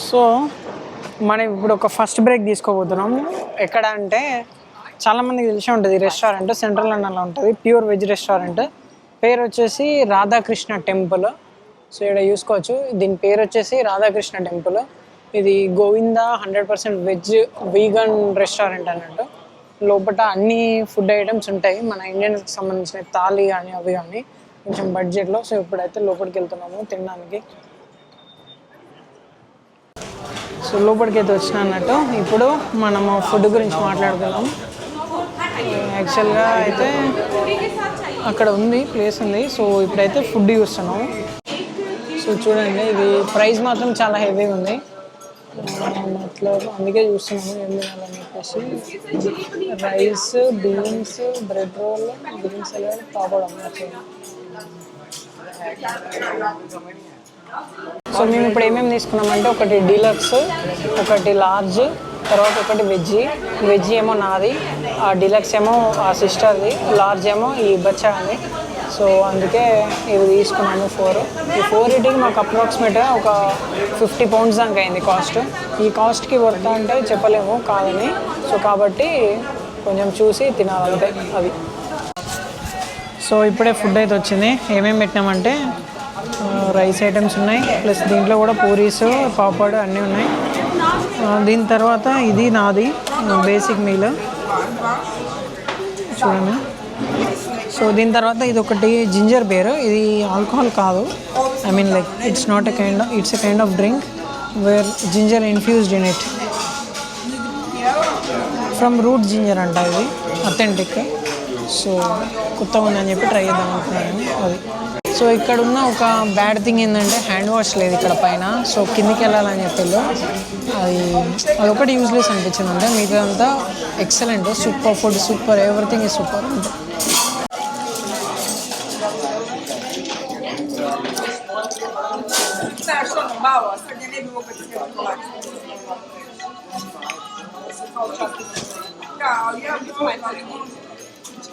So మనం ఇప్పుడు ఒక ఫస్ట్ బ్రేక్ తీసుకోబోతున్నాం. ఎక్కడ అంటే చాలామందికి తెలిసే ఉంటుంది, రెస్టారెంట్ సెంట్రల్ లండన్లో ఉంటుంది, ప్యూర్ వెజ్ రెస్టారెంట్. పేరు వచ్చేసి రాధాకృష్ణ టెంపుల్. సో ఇక్కడ చూసుకోవచ్చు, దీని పేరు వచ్చేసి రాధాకృష్ణ టెంపుల్. ఇది గోవింద 100% వెజ్ వీగన్ రెస్టారెంట్ అన్నట్టు. లోపల అన్ని ఫుడ్ ఐటమ్స్ ఉంటాయి, మన ఇండియన్స్కి సంబంధించిన థాలీ కానీ అవి కానీ కొంచెం బడ్జెట్లో. సో ఇప్పుడైతే లోపలికి వెళ్తున్నాము తినడానికి. సో లోపలికి అయితే వచ్చిన అన్నట్టు. ఇప్పుడు మనము ఫుడ్ గురించి మాట్లాడుకుందాం. యాక్చువల్గా అయితే అక్కడ ఉంది, ప్లేస్ ఉంది. సో ఇప్పుడైతే ఫుడ్ చూస్తున్నాము. సో చూడండి, ఇది ప్రైస్ మాత్రం చాలా హెవీగా ఉంది. అందుకే చూస్తున్నాము ఏం తినాలని చెప్పేసి. Rice, beans, bread roll, green salad, papadam. So మేము ఇప్పుడు ఏమేమి తీసుకున్నామంటే, ఒకటి డీలక్స్, ఒకటి లార్జ్, తర్వాత ఒకటి వెజ్ ఏమో నాది, ఆ డీలక్స్ ఏమో ఆ సిస్టర్ది, లార్జ్ ఏమో ఈ బచ్చా అని. సో అందుకే ఇవి తీసుకున్నాము 4. ఈ 4 ఇటీకి మాకు అప్రాక్సిమేట్గా ఒక 50 పౌండ్స్ దాకా అయింది కాస్ట్. ఈ కాస్ట్కి వర్త్ అంటే చెప్పలేము కాదని. సో కాబట్టి కొంచెం చూసి తినాలంటే అది. సో ఇప్పుడే ఫుడ్ అయితే వచ్చింది. ఏమేమి పెట్టినామంటే రైస్ ఐటమ్స్ ఉన్నాయి, ప్లస్ దీంట్లో కూడా పూరీస్, పాపడ్ అన్నీ ఉన్నాయి. దీని తర్వాత ఇది నాది బేసిక్ మీల్ చూడండి. సో దీని తర్వాత ఇది ఒకటి జింజర్ బేర్. ఇది ఆల్కహాల్ కాదు, I mean like it's a kind of drink where ginger infused in it from root ginger అంట. ఇది అథెంటిక్. సో కొత్తగా ఉందని చెప్పి ట్రై చేద్దాం అనుకున్నాను అది. సో ఇక్కడ ఉన్న ఒక బ్యాడ్ థింగ్ ఏంటంటే హ్యాండ్ వాష్ లేదు ఇక్కడ పైన. సో కిందికి వెళ్ళాలని చెప్పారు, అది ఒకటి యూజ్లెస్ అనిపించింది. అంటే మిగతా అంతా excellent, super food, super, everything is super.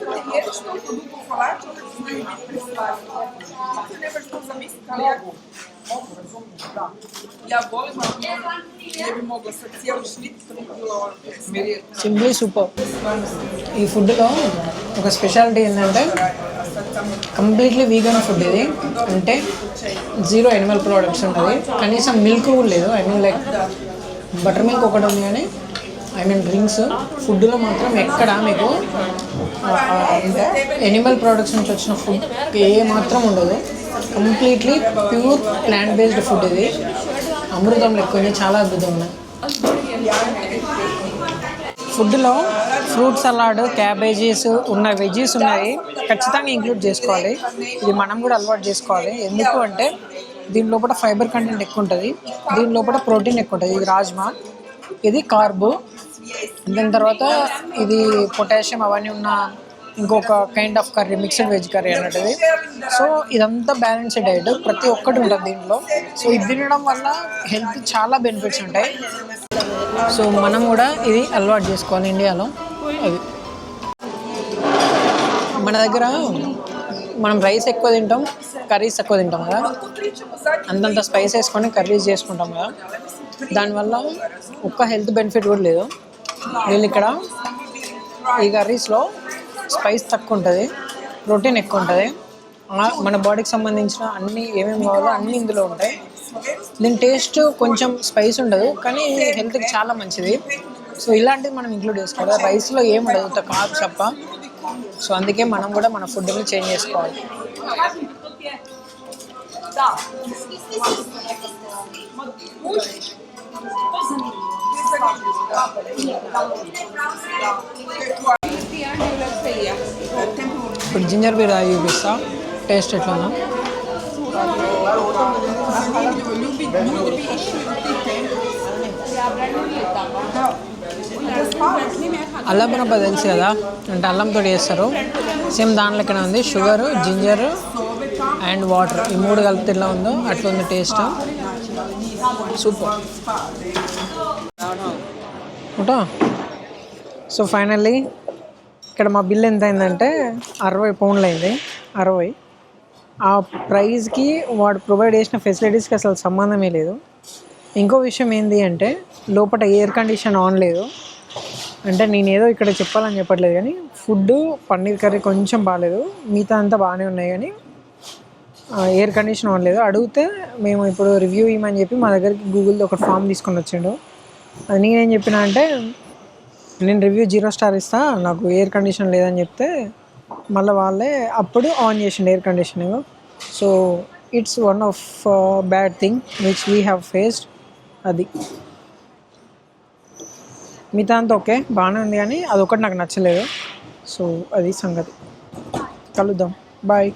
Primeiro estou tudo por falar, você lembra de todos os amigos que e a voz, simply super. ఈ ఫుడ్లో ఒక స్పెషాలిటీ ఏంటంటే కంప్లీట్లీ వీగన్ ఫుడ్. ఇది అంటే 0 ఎనిమల్ ప్రోడక్ట్స్ ఉంటుంది, కనీసం మిల్క్ కూడా లేదు. I mean like butter milk ఒకటి ఉంది కానీ డ్రింక్స్. ఫుడ్లో మాత్రం ఎక్కడ మీకు ఎనిమల్ ప్రోడక్ట్స్ నుంచి వచ్చిన ఫుడ్ ఏ మాత్రం ఉండదు. Completely pure plant based food. ఇది అమృతం లెక్క ఉంది, చాలా అద్భుతంగా. ఫుడ్లో ఫ్రూట్ సలాడ్, క్యాబేజీస్ ఉన్న వెజీస్ ఉన్నాయి, ఖచ్చితంగా ఇంక్లూడ్ చేసుకోవాలి. ఇది మనం కూడా అలవాటు చేసుకోవాలి. ఎందుకు అంటే దీని లోపల ఫైబర్ కంటెంట్ ఎక్కువ ఉంటుంది, దీని లోపల ప్రోటీన్ ఎక్కువ ఉంటుంది. ఇది రాజ్మా, ఇది కార్బో, దాని తర్వాత ఇది పొటాషియం అవన్నీ ఉన్న ఇంకొక kind of curry, mixed veg curry అన్నట్టుది. సో ఇదంతా బ్యాలెన్స్డ్ డైట్, ప్రతి ఒక్కటి ఉంటుంది దీంట్లో. సో ఇది తినడం వల్ల హెల్త్ చాలా బెనిఫిట్స్ ఉంటాయి. సో మనం కూడా ఇది అలవాటు చేసుకోవాలి ఇండియాలో. అది మన దగ్గర మనం రైస్ ఎక్కువ తింటాం, కర్రీస్ ఎక్కువ తింటాం కదా, అంతంత స్పైస్ వేసుకొని కర్రీస్ చేసుకుంటాం కదా, దానివల్ల ఒక్క హెల్త్ బెనిఫిట్ కూడా లేదు. వీళ్ళు ఇక్కడ ఈ కర్రీస్లో స్పైస్ తక్కువ ఉంటుంది, ప్రోటీన్ ఎక్కువ ఉంటుంది, మన బాడీకి సంబంధించిన అన్నీ ఏమేమి కావాలో అన్నీ ఇందులో ఉంటాయి. దీని టేస్ట్ కొంచెం స్పైస్ ఉండదు, కానీ హెల్త్కి చాలా మంచిది. సో ఇలాంటివి మనం ఇంక్లూడ్ చేసుకోవాలి. రైస్లో ఏం ఉండదు, కార్బ్స్ తప్ప. సో అందుకే మనం కూడా మన ఫుడ్ని చేంజ్ చేసుకోవాలి. ఇప్పుడు జింజర్ బీర్ తాగి చూపిస్తా, టేస్ట్ ఎట్లా. అల్లం మురబ్బ తెలుసు కదా, అంటే అల్లంతో చేస్తారు, సేమ్ దాంట్లోనే ఉంది. షుగర్, జింజర్ అండ్ వాటర్, ఈ 3 కలిపితే ఎలా ఉందో అట్లా ఉంది టేస్ట్. సూపర్ ఉంటా. సో ఫైనల్లీ ఇక్కడ మా బిల్ ఎంత అయిందంటే 60 పౌండ్లు అయింది. 60. ఆ ప్రైస్కి వాడు ప్రొవైడ్ చేసిన ఫెసిలిటీస్కి అసలు సంబంధమే లేదు. ఇంకో విషయం ఏంటి అంటే లోపల ఎయిర్ కండిషన్ ఆన్ లేదు. అంటే నేను ఏదో ఇక్కడ చెప్పాలని చెప్పట్లేదు కానీ ఫుడ్ పన్నీర్ కర్రీ కొంచెం బాగాలేదు, మిగతా అంతా బాగానే ఉన్నాయి కానీ ఎయిర్ కండిషన్ ఆన్ లేదు. అడిగితే మేము ఇప్పుడు రివ్యూ ఇవ్వమని చెప్పి మా దగ్గరికి గూగుల్తో ఒక ఫామ్ తీసుకొని వచ్చిండు. అది నేనేం చెప్పిన అంటే నేను రివ్యూ 0 స్టార్ ఇస్తా, నాకు ఎయిర్ కండిషన్ లేదని చెప్తే మళ్ళీ వాళ్ళే అప్పుడు ఆన్ చేసిండు air conditioning. So it's one of bad thing which we have faced. అది మిగతా అంతా ఓకే బాగానే ఉంది కానీ అదొకటి నాకు నచ్చలేదు. సో అది సంగతి. కలుద్దాం, బాయ్.